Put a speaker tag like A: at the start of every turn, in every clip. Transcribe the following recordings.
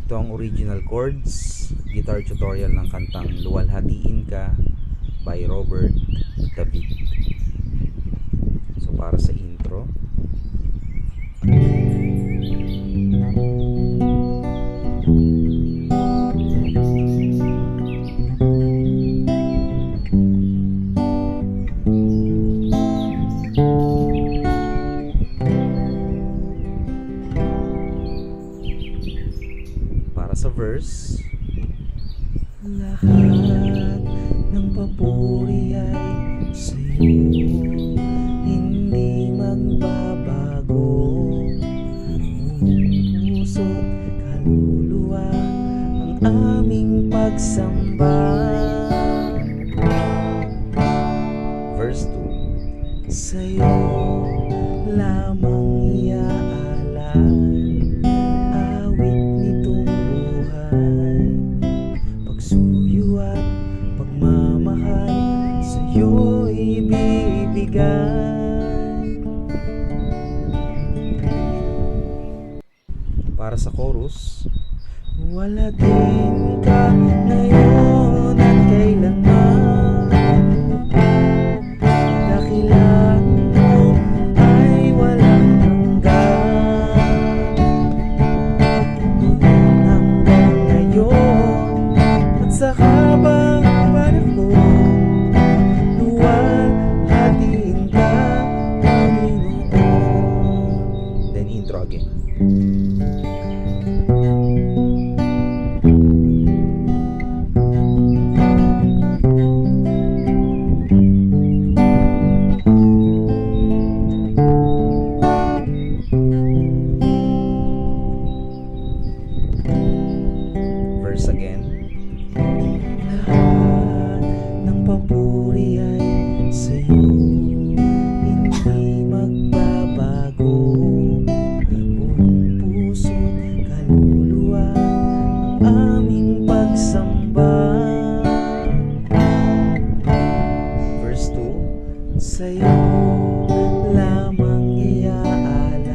A: Ito ang original chords, guitar tutorial ng kantang Luwalhatiin Ka by Robert David. So para sa intro, para sa verse,
B: lahat ng papuri ay sa'yo, hindi magbabago. Puso't kaluluwa ang aming pagsamba.
A: verse 2.
B: Sa'yo lamang iaalay awit nitong buhay, pagsuyo at pagmamahal sa'yo ibibigay.
A: Para sa chorus,
B: Luwalhatiin ka ngayon at kailanman, dakilan mo ay walang hanggan. Noon hanggang ngayon at sa habang panahon, luwalhatiin ka, Panginoon.
A: then intro again. Verse again.
B: Lahat ng papuri ay sa'yo, hindi magbabago. Buong puso't kaluluwa ang aming pagsamba.
A: Verse 2.
B: Sa'yo lamang iaalay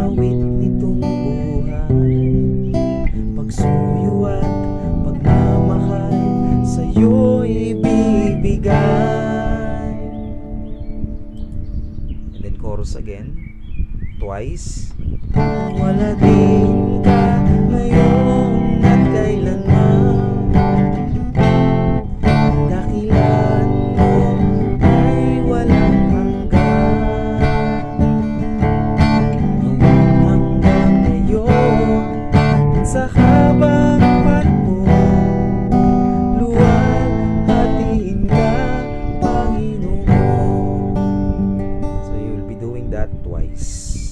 B: awit nitong buhay, pagsuyo at pagmamahal sa'yo ibibigay.
A: And then chorus again. Twice.
B: Luwalhatiin ka ngayon at kailanman, dakilan mo ay walang hanggan. Noon hanggang ngayon at sa habang panahon, luwalhatiin ka, Panginoon.
A: So you'll be doing that twice.